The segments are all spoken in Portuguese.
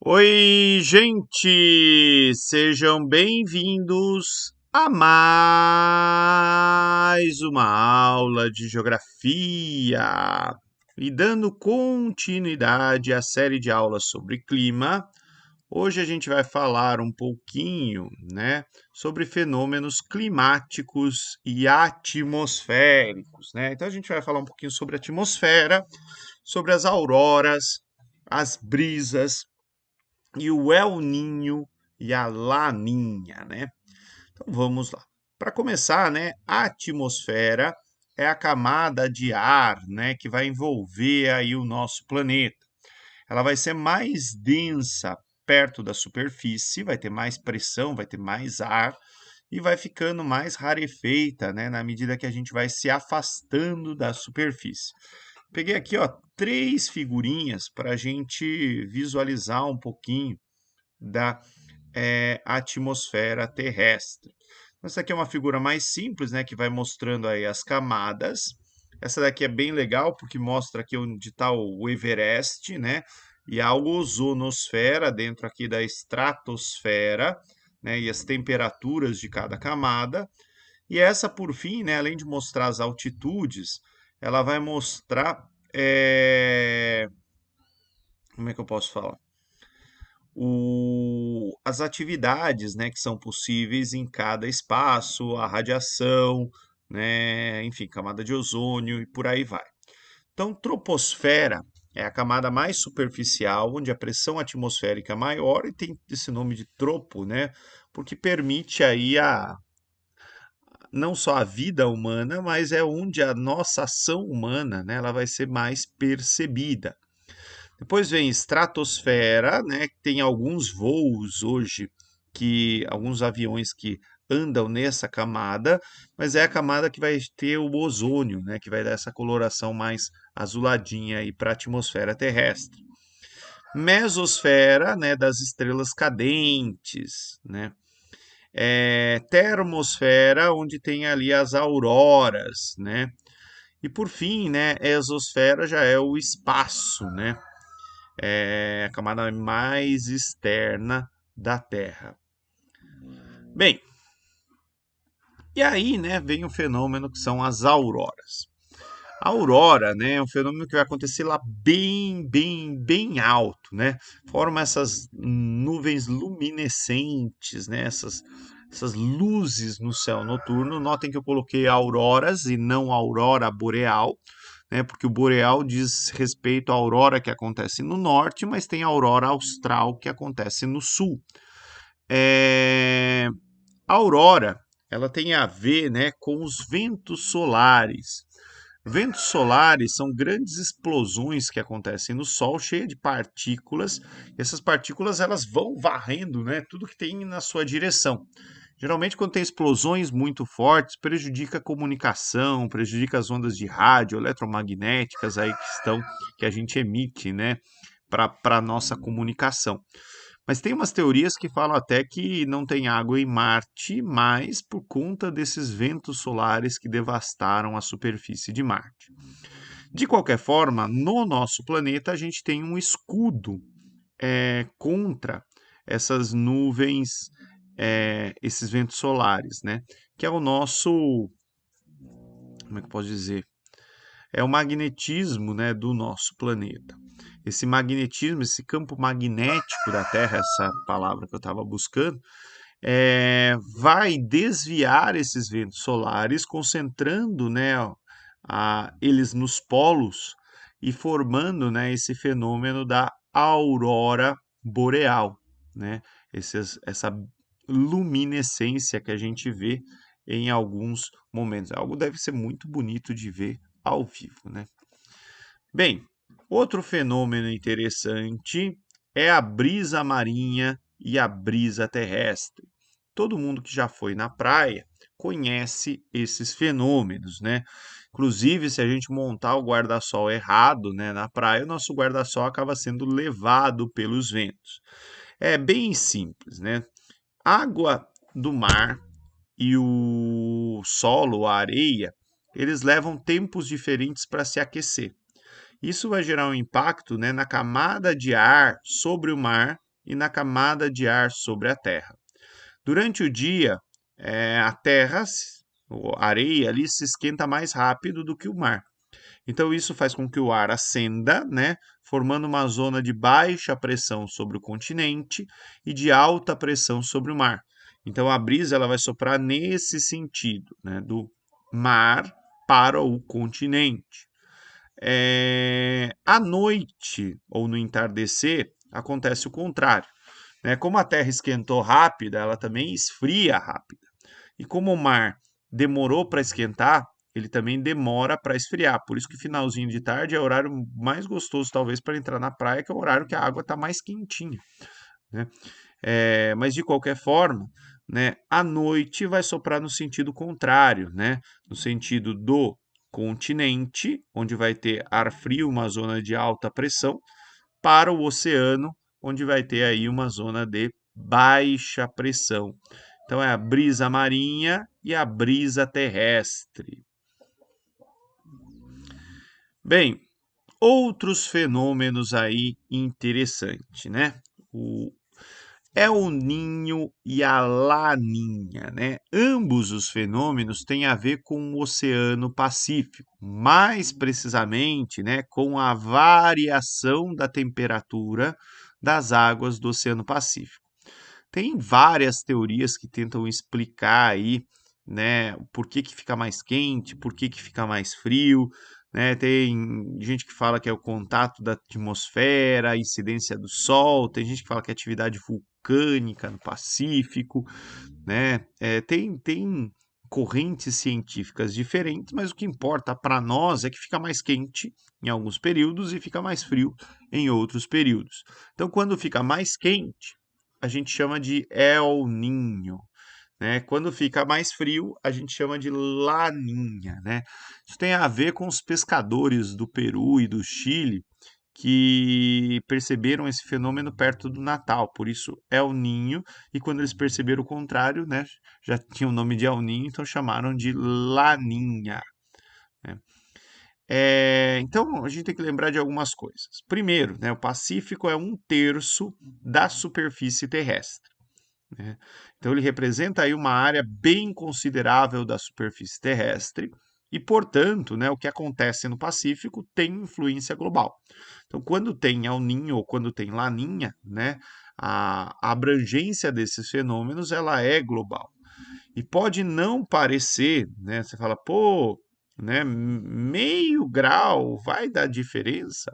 Oi, gente! Sejam bem-vindos a mais uma aula de geografia. E dando continuidade à série de aulas sobre clima, hoje a gente vai falar um pouquinho, sobre fenômenos climáticos e atmosféricos, Então a gente vai falar um pouquinho sobre a atmosfera, sobre as auroras, as brisas e o El Ninho e a Laninha, Então vamos lá. Para começar, a atmosfera é a camada de ar, que vai envolver aí o nosso planeta. Ela vai ser mais densa perto da superfície, vai ter mais pressão, vai ter mais ar e vai ficando mais rarefeita, na medida que a gente vai se afastando da superfície. Peguei aqui, ó, três figurinhas para a gente visualizar um pouquinho da atmosfera terrestre. Então, essa aqui é uma figura mais simples, que vai mostrando aí as camadas. Essa daqui é bem legal porque mostra aqui onde está o Everest, E a ozonosfera dentro aqui da estratosfera, E as temperaturas de cada camada. E essa, por fim, além de mostrar as altitudes, ela vai mostrar, como é que eu posso falar? As atividades, que são possíveis em cada espaço, a radiação, enfim, camada de ozônio e por aí vai. Então, troposfera é a camada mais superficial, onde a pressão atmosférica é maior e tem esse nome de tropo, porque permite aí não só a vida humana, mas é onde a nossa ação humana, ela vai ser mais percebida. Depois vem estratosfera, que tem alguns voos hoje, alguns aviões que andam nessa camada, mas é a camada que vai ter o ozônio, que vai dar essa coloração mais azuladinha aí para a atmosfera terrestre. Mesosfera, das estrelas cadentes, termosfera, onde tem ali as auroras, E por fim, exosfera já é o espaço, É a camada mais externa da Terra. Bem, e aí, vem um fenômeno que são as auroras. A aurora, é um fenômeno que vai acontecer lá bem alto, Forma essas nuvens luminescentes, essas luzes no céu noturno. Notem que eu coloquei auroras e não aurora boreal, porque o boreal diz respeito à aurora que acontece no norte, mas tem a aurora austral que acontece no sul. A aurora, ela tem a ver, com os ventos solares. Ventos solares são grandes explosões que acontecem no Sol, cheia de partículas. E essas partículas elas vão varrendo, tudo que tem na sua direção. Geralmente, quando tem explosões muito fortes, prejudica a comunicação, prejudica as ondas de rádio, eletromagnéticas aí que a gente emite, para a nossa comunicação. Mas tem umas teorias que falam até que não tem água em Marte, mas por conta desses ventos solares que devastaram a superfície de Marte. De qualquer forma, no nosso planeta a gente tem um escudo contra essas nuvens, esses ventos solares, Que é o nosso, como é que eu posso dizer? É o magnetismo, do nosso planeta. Esse magnetismo, esse campo magnético da Terra, essa palavra que eu estava buscando, vai desviar esses ventos solares, concentrando, eles nos polos e formando, esse fenômeno da aurora boreal, essa luminescência que a gente vê em alguns momentos. Algo deve ser muito bonito de ver ao vivo, Bem, outro fenômeno interessante é a brisa marinha e a brisa terrestre. Todo mundo que já foi na praia conhece esses fenômenos, Inclusive, se a gente montar o guarda-sol errado, na praia, o nosso guarda-sol acaba sendo levado pelos ventos. É bem simples, Água do mar e o solo, a areia, eles levam tempos diferentes para se aquecer. Isso vai gerar um impacto, na camada de ar sobre o mar e na camada de ar sobre a Terra. Durante o dia, a Terra, a areia ali, se esquenta mais rápido do que o mar. Então, isso faz com que o ar ascenda, né, formando uma zona de baixa pressão sobre o continente e de alta pressão sobre o mar. Então, a brisa ela vai soprar nesse sentido, né, do mar para o continente. À noite ou no entardecer, acontece o contrário, né? Como a Terra esquentou rápida, ela também esfria rápido. E como o mar demorou para esquentar, ele também demora para esfriar. Por isso que finalzinho de tarde é o horário mais gostoso, talvez, para entrar na praia, que é o horário que a água está mais quentinha, né? Mas de qualquer forma, né, à noite vai soprar no sentido contrário, né? No sentido do continente, onde vai ter ar frio, uma zona de alta pressão, para o oceano, onde vai ter aí uma zona de baixa pressão. Então é a brisa marinha e a brisa terrestre. Bem, outros fenômenos aí interessantes, né? O El Ninho e a Laninha, né? Ambos os fenômenos têm a ver com o Oceano Pacífico, mais precisamente, né, com a variação da temperatura das águas do Oceano Pacífico. Tem várias teorias que tentam explicar aí, né, por que que fica mais quente, por que que fica mais frio, né? Tem gente que fala que é o contato da atmosfera, a incidência do sol, tem gente que fala que é atividade vulcânica no Pacífico, né? Tem correntes científicas diferentes, mas o que importa para nós é que fica mais quente em alguns períodos e fica mais frio em outros períodos. Então, quando fica mais quente, a gente chama de El Ninho, né? Quando fica mais frio, a gente chama de Laninha, né? Isso tem a ver com os pescadores do Peru e do Chile que perceberam esse fenômeno perto do Natal, por isso El Ninho, e quando eles perceberam o contrário, né, já tinha o nome de El Ninho, então chamaram de Laninha, né? Então, a gente tem que lembrar de algumas coisas. Primeiro, né, o Pacífico é 1/3 da superfície terrestre, né? Então, ele representa aí uma área bem considerável da superfície terrestre e, portanto, né, o que acontece no Pacífico tem influência global. Então, quando tem El Niño ou quando tem Laninha, né, a abrangência desses fenômenos ela é global. E pode não parecer, né? Você fala, pô, né? Meio grau vai dar diferença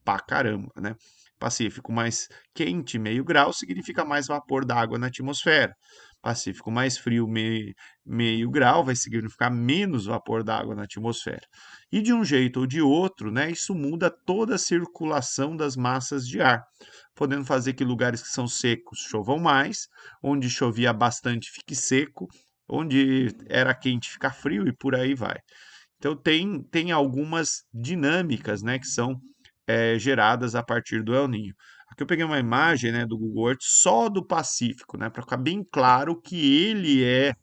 pra caramba, né? Pacífico mais quente, meio grau, significa mais vapor d'água na atmosfera. Pacífico mais frio, meio grau, vai significar menos vapor d'água na atmosfera. E de um jeito ou de outro, né, isso muda toda a circulação das massas de ar, podendo fazer que lugares que são secos chovam mais, onde chovia bastante fique seco, onde era quente fica frio e por aí vai. Então tem algumas dinâmicas, né, que são geradas a partir do El Niño. Aqui eu peguei uma imagem, né, do Google Earth só do Pacífico, né, para ficar bem claro que ele é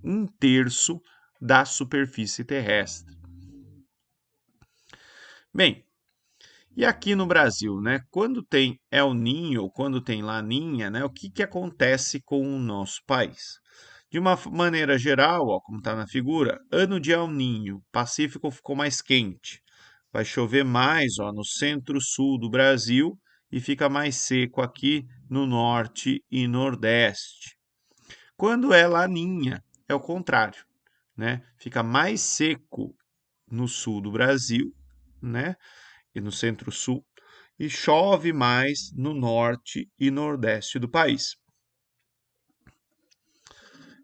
1/3 da superfície terrestre. Bem, e aqui no Brasil, né? Quando tem El Niño, quando tem Laninha, né? O que que acontece com o nosso país? De uma maneira geral, ó, como está na figura, ano de El Niño, Pacífico ficou mais quente. Vai chover mais, ó, no centro-sul do Brasil e fica mais seco aqui no norte e nordeste. Quando é Laninha, é o contrário, né? Fica mais seco no sul do Brasil, né? E no centro-sul, e chove mais no norte e nordeste do país.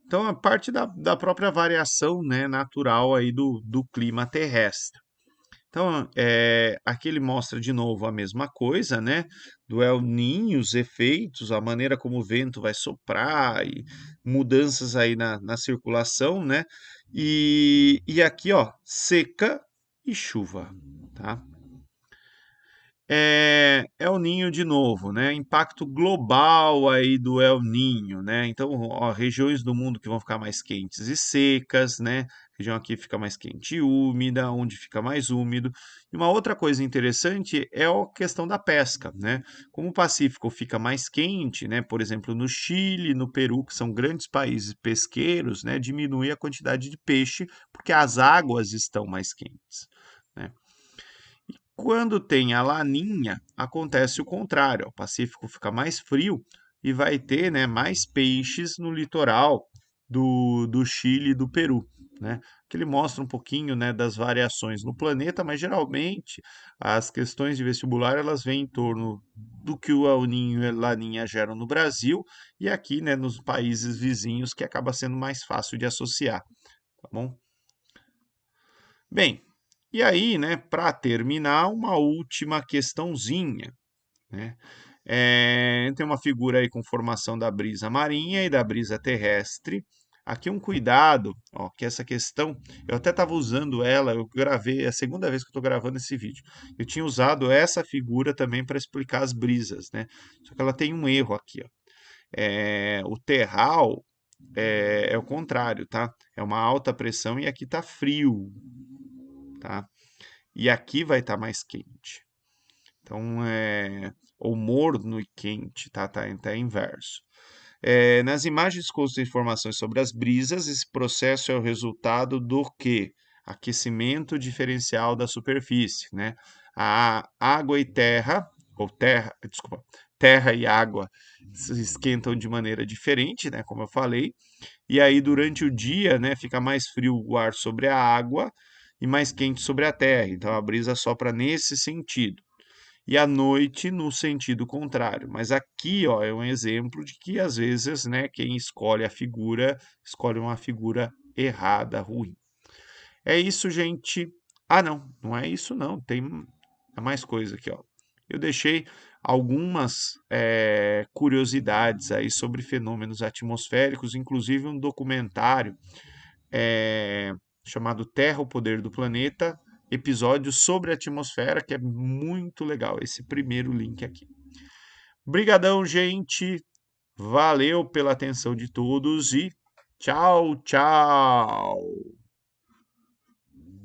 Então, a parte da própria variação, né, natural aí do clima terrestre. Então, aqui ele mostra de novo a mesma coisa, né? Do El Niño, os efeitos, a maneira como o vento vai soprar e mudanças aí na circulação, né? E aqui, ó, seca e chuva, tá? É El Ninho de novo, né? Impacto global aí do El Ninho, né? Então, ó, regiões do mundo que vão ficar mais quentes e secas, né? Região aqui fica mais quente e úmida, onde fica mais úmido. E uma outra coisa interessante é a questão da pesca, né? Como o Pacífico fica mais quente, né? Por exemplo, no Chile, no Peru, que são grandes países pesqueiros, né? Diminui a quantidade de peixe porque as águas estão mais quentes, né? Quando tem a laninha, acontece o contrário. O Pacífico fica mais frio e vai ter, né, mais peixes no litoral do Chile e do Peru, né? Que ele mostra um pouquinho, né, das variações no planeta, mas geralmente as questões de vestibular elas vêm em torno do que o El Niño e a Laninha geram no Brasil e aqui, né, nos países vizinhos que acaba sendo mais fácil de associar, tá bom? Bem, e aí, né, para terminar, uma última questãozinha, né? Tem uma figura aí com formação da brisa marinha e da brisa terrestre. Aqui um cuidado, ó, que essa questão, eu até estava usando ela, eu gravei, é a segunda vez que eu estou gravando esse vídeo. Eu tinha usado essa figura também para explicar as brisas, né? Só que ela tem um erro aqui, ó. O terral é o contrário, tá? É uma alta pressão e aqui tá frio, tá? E aqui vai estar mais quente. Então, ou morno e quente, tá? Tá inverso. Nas imagens constam informações sobre as brisas. Esse processo é o resultado do quê? Aquecimento diferencial da superfície, né? A água e terra, ou terra, desculpa, terra e água se esquentam de maneira diferente, né? Como eu falei. E aí, durante o dia, né, fica mais frio o ar sobre a água e mais quente sobre a terra. Então, a brisa sopra nesse sentido e à noite no sentido contrário. Mas aqui, ó, é um exemplo de que às vezes, né, quem escolhe a figura, escolhe uma figura errada, ruim. É isso, gente. Ah, não, não é isso não. Tem mais coisa aqui, ó. Eu deixei algumas curiosidades aí sobre fenômenos atmosféricos, inclusive um documentário é, chamado Terra, o Poder do Planeta, episódio sobre a atmosfera, que é muito legal, esse primeiro link aqui. Brigadão, gente. Valeu pela atenção de todos e tchau, tchau.